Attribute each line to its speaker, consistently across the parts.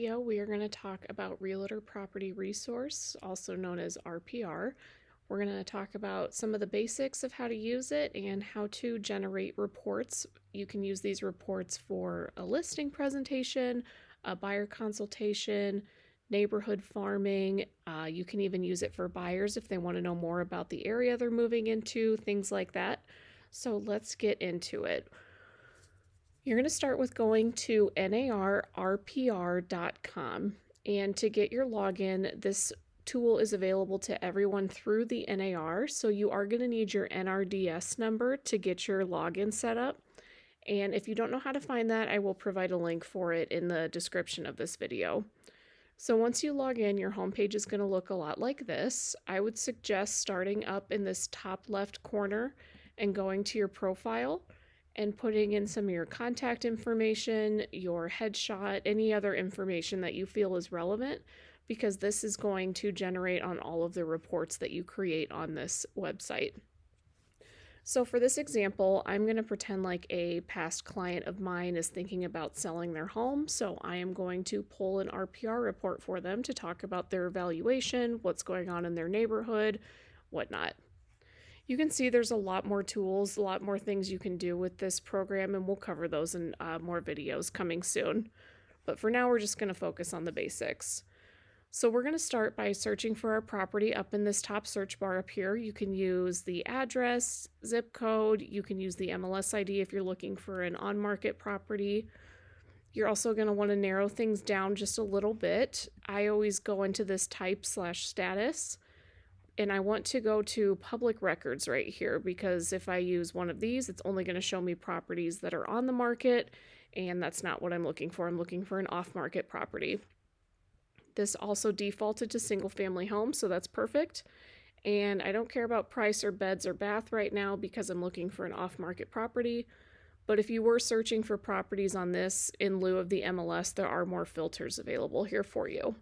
Speaker 1: We are going to talk about Realtor Property Resource, also known as RPR. We're going to talk about some of the basics of how to use it and how to generate reports. You can use these reports for a listing presentation, a buyer consultation, neighborhood farming. You can even use it for buyers if they want to know more about the area they're moving into, things like that. So let's get into it. You're going to start with going to narrpr.com, and to get your login, this tool is available to everyone through the NAR, so you are going to need your NRDS number to get your login set up. And if you don't know how to find that, I will provide a link for it in the description of this video. So once you log in, your homepage is going to look a lot like this. I would suggest starting up in this top left corner and going to your profile and putting in some of your contact information, your headshot, any other information that you feel is relevant, because this is going to generate on all of the reports that you create on this website. So for this example, I'm going to pretend like a past client of mine is thinking about selling their home. So I am going to pull an RPR report for them to talk about their evaluation, what's going on in their neighborhood, whatnot. You can see there's a lot more tools, a lot more things you can do with this program, and we'll cover those in more videos coming soon. But for now, we're just going to focus on the basics. So we're going to start by searching for our property up in this top search bar up here. You can use the address, zip code, you can use the MLS ID if you're looking for an on-market property. You're also going to want to narrow things down just a little bit. I always go into this type/status. And I want to go to public records right here, because if I use one of these, it's only going to show me properties that are on the market, and that's not what I'm looking for. I'm looking for an off-market property. This also defaulted to single-family home, so that's perfect. And I don't care about price or beds or bath right now because I'm looking for an off-market property. But if you were searching for properties on this in lieu of the MLS, there are more filters available here for you.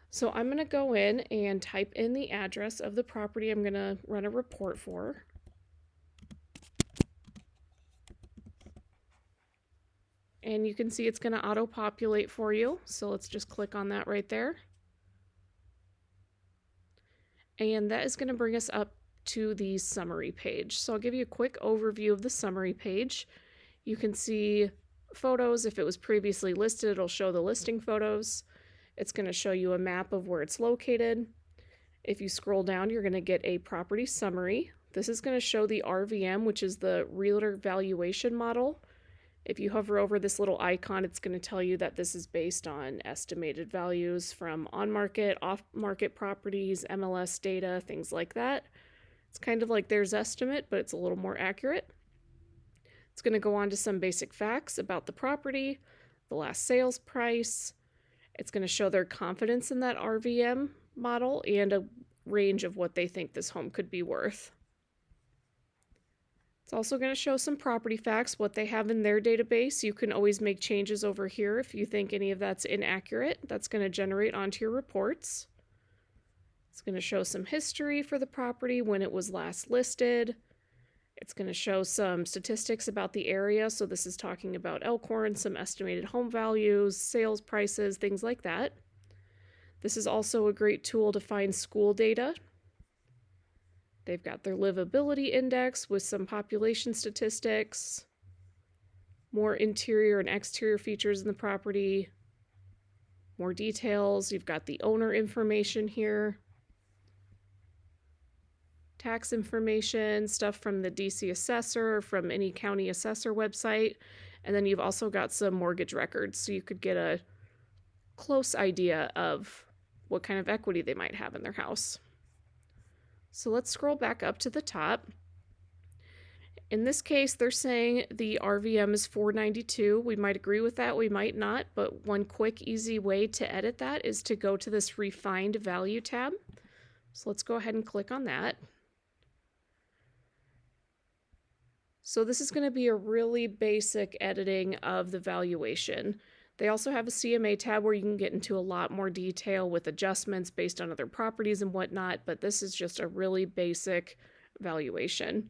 Speaker 1: So I'm going to go in and type in the address of the property I'm going to run a report for. And you can see it's going to auto-populate for you. So let's just click on that right there. And that is going to bring us up to the summary page. So I'll give you a quick overview of the summary page. You can see photos. If it was previously listed, it'll show the listing photos. It's going to show you a map of where it's located. If you scroll down, you're going to get a property summary. This is going to show the RVM, which is the Realtor Valuation Model. If you hover over this little icon, it's going to tell you that this is based on estimated values from on-market, off-market properties, MLS data, things like that. It's kind of like their estimate, but it's a little more accurate. It's going to go on to some basic facts about the property, the last sales price. It's going to show their confidence in that RVM model and a range of what they think this home could be worth. It's also going to show some property facts, what they have in their database. You can always make changes over here if you think any of that's inaccurate. That's going to generate onto your reports. It's going to show some history for the property, when it was last listed. It's going to show some statistics about the area. So this is talking about Elkhorn, some estimated home values, sales prices, things like that. This is also a great tool to find school data. They've got their livability index with some population statistics, more interior and exterior features in the property, more details. You've got the owner information here, tax information, stuff from the DC assessor, from any county assessor website, and then you've also got some mortgage records, so you could get a close idea of what kind of equity they might have in their house. So let's scroll back up to the top. In this case, they're saying the RVM is $492. We might agree with that, we might not, but one quick, easy way to edit that is to go to this Refined Value tab. So let's go ahead and click on that. So this is going to be a really basic editing of the valuation. They also have a CMA tab where you can get into a lot more detail with adjustments based on other properties and whatnot, but this is just a really basic valuation.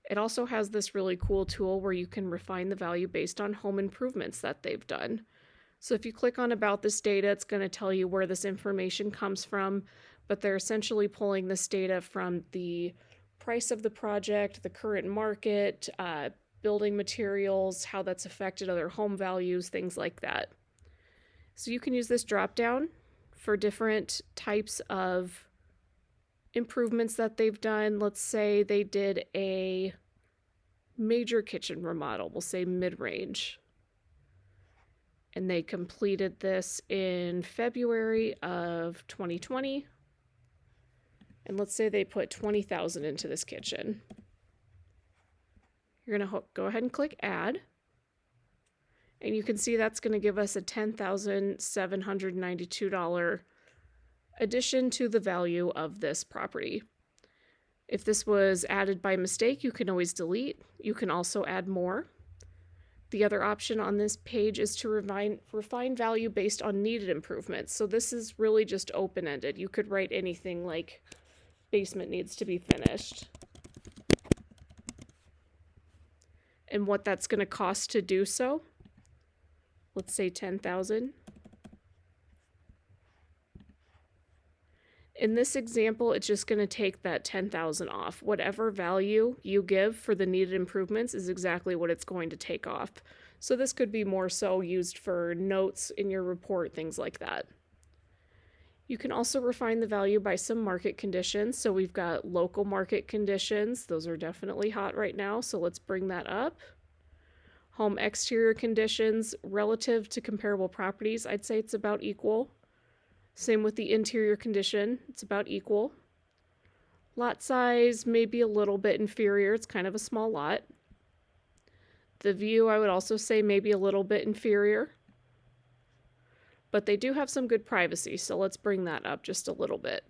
Speaker 1: It also has this really cool tool where you can refine the value based on home improvements that they've done. So if you click on About This Data, it's going to tell you where this information comes from, but they're essentially pulling this data from the price of the project, the current market, building materials, how that's affected other home values, things like that. So you can use this drop down for different types of improvements that they've done. Let's say they did a major kitchen remodel, we'll say mid-range. And they completed this in February of 2020. And let's say they put $20,000 into this kitchen. You're going to go ahead and click Add. And you can see that's going to give us a $10,792 addition to the value of this property. If this was added by mistake, you can always delete. You can also add more. The other option on this page is to refine value based on needed improvements. So this is really just open-ended. You could write anything like basement needs to be finished and what that's going to cost to do so. Let's say $10,000. In this example, it's just going to take that $10,000 off. Whatever value you give for the needed improvements is exactly what it's going to take off. So this could be more so used for notes in your report, things like that. You can also refine the value by some market conditions. So we've got local market conditions. Those are definitely hot right now. So let's bring that up. Home exterior conditions relative to comparable properties, I'd say it's about equal. Same with the interior condition, it's about equal. Lot size may be a little bit inferior, it's kind of a small lot. The view, I would also say, may be a little bit inferior. But they do have some good privacy, so let's bring that up just a little bit.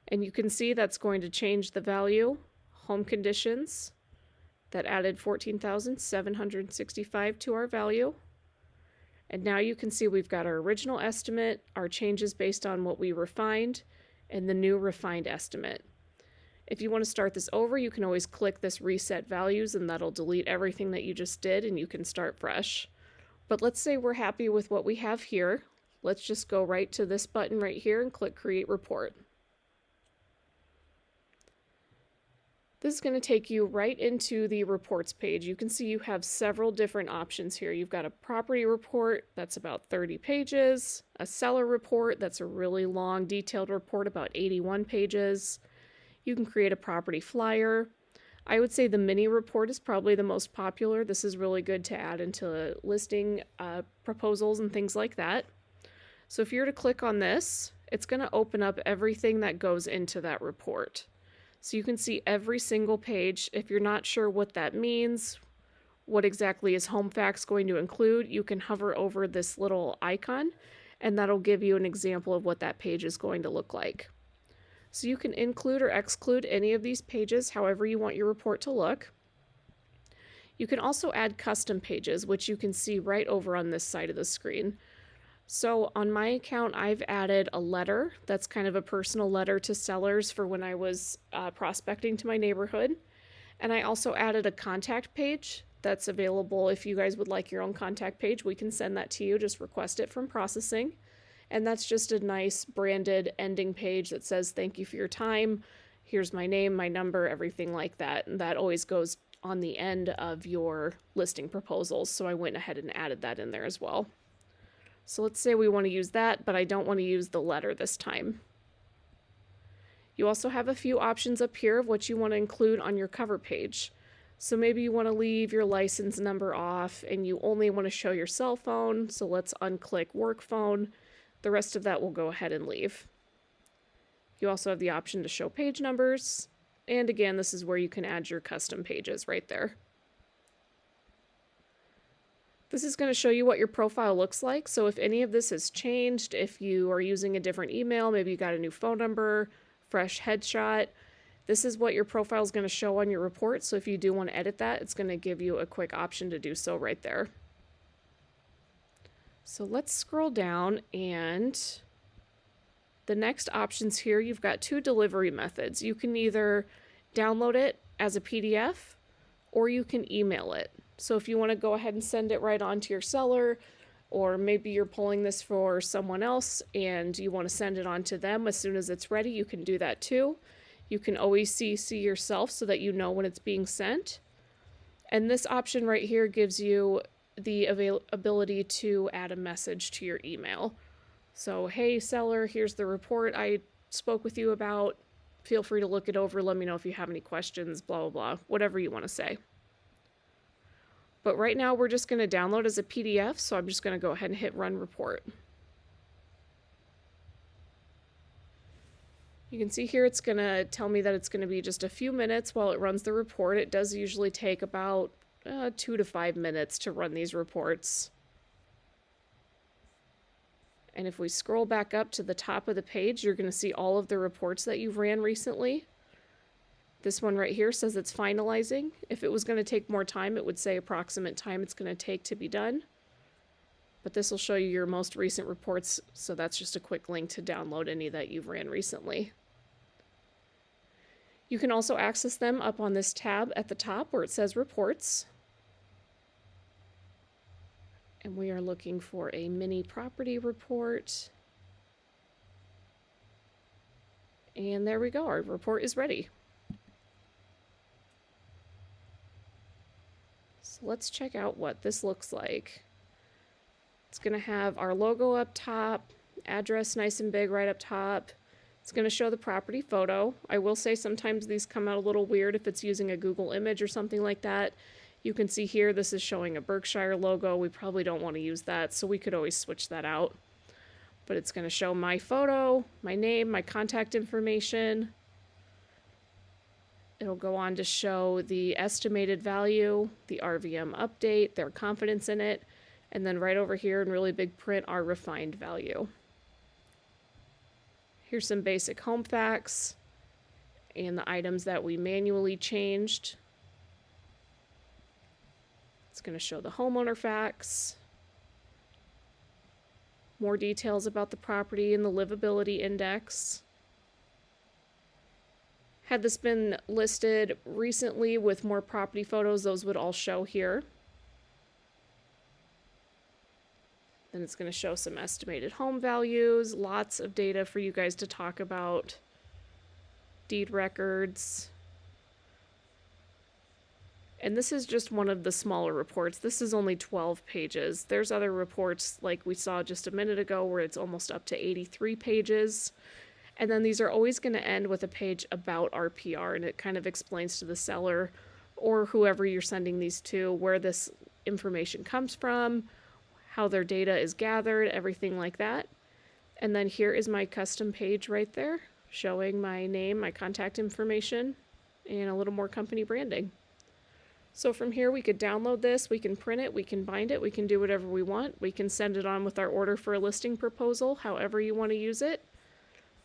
Speaker 1: And you can see that's going to change the value. Home conditions, that added $14,765 to our value. And now you can see we've got our original estimate, our changes based on what we refined, and the new refined estimate. If you want to start this over, you can always click this Reset Values, and that'll delete everything that you just did, and you can start fresh. But let's say we're happy with what we have here. Let's just go right to this button right here and click Create Report. This is going to take you right into the reports page. You can see you have several different options here. You've got a property report that's about 30 pages, a seller report that's a really long detailed report about 81 pages. You can create a property flyer. I would say the mini report is probably the most popular. This is really good to add into listing proposals and things like that. So if you were to click on this, it's going to open up everything that goes into that report. So you can see every single page. If you're not sure what that means, what exactly is Home Facts going to include, you can hover over this little icon and that'll give you an example of what that page is going to look like. So you can include or exclude any of these pages however you want your report to look. You can also add custom pages, which you can see right over on this side of the screen. So on my account, I've added a letter that's kind of a personal letter to sellers for when I was prospecting to my neighborhood. And I also added a contact page that's available. If you guys would like your own contact page, we can send that to you. Just request it from processing. And that's just a nice branded ending page that says, thank you for your time. Here's my name, my number, everything like that. And that always goes on the end of your listing proposals. So I went ahead and added that in there as well. So let's say we want to use that, but I don't want to use the letter this time. You also have a few options up here of what you want to include on your cover page. So maybe you want to leave your license number off and you only want to show your cell phone. So let's unclick work phone. The rest of that will go ahead and leave. You also have the option to show page numbers. And again, this is where you can add your custom pages right there. This is going to show you what your profile looks like. So if any of this has changed, if you are using a different email, maybe you got a new phone number, fresh headshot, this is what your profile is going to show on your report. So if you do want to edit that, it's going to give you a quick option to do so right there. So let's scroll down, and the next options here, you've got two delivery methods. You can either download it as a PDF or you can email it. So if you want to go ahead and send it right on to your seller, Or maybe you're pulling this for someone else and you want to send it on to them as soon as it's ready. You can do that too. You can always CC yourself so that you know when it's being sent. And this option right here gives you the ability to add a message to your email. So, hey seller, here's the report I spoke with you about. Feel free to look it over. Let me know if you have any questions, blah, blah, blah, whatever you want to say. But right now we're just going to download as a PDF, so I'm just going to go ahead and hit Run Report. You can see here it's going to tell me that it's going to be just a few minutes while it runs the report. It does usually take about 2 to 5 minutes to run these reports. And if we scroll back up to the top of the page, you're going to see all of the reports that you've ran recently. This one right here says it's finalizing. If it was going to take more time, it would say approximate time it's going to take to be done. But this will show you your most recent reports, so that's just a quick link to download any that you've ran recently. You can also access them up on this tab at the top where it says Reports. And we are looking for a mini property report. And there we go, our report is ready. So let's check out what this looks like. It's going to have our logo up top, address nice and big right up top. It's going to show the property photo. I will say sometimes these come out a little weird if it's using a Google image or something like that. You can see here this is showing a Berkshire logo. We probably don't want to use that, so we could always switch that out. But it's going to show my photo, my name, my contact information. It'll go on to show the estimated value, the RVM update, their confidence in it, and then right over here in really big print, our refined value. Here's some basic home facts and the items that we manually changed. It's going to show the homeowner facts, more details about the property and the livability index. Had this been listed recently with more property photos, those would all show here. Then it's going to show some estimated home values, lots of data for you guys to talk about, deed records. And this is just one of the smaller reports. This is only 12 pages. There's other reports like we saw just a minute ago where it's almost up to 83 pages. And then these are always going to end with a page about RPR, and it kind of explains to the seller or whoever you're sending these to where this information comes from, how their data is gathered, everything like that. And then here is my custom page right there, showing my name, my contact information, and a little more company branding. So from here we could download this, we can print it, we can bind it, we can do whatever we want. We can send it on with our order for a listing proposal, however you want to use it.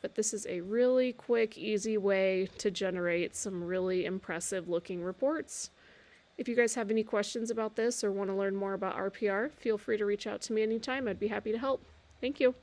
Speaker 1: But this is a really quick, easy way to generate some really impressive looking reports. If you guys have any questions about this or want to learn more about RPR, feel free to reach out to me anytime. I'd be happy to help. Thank you.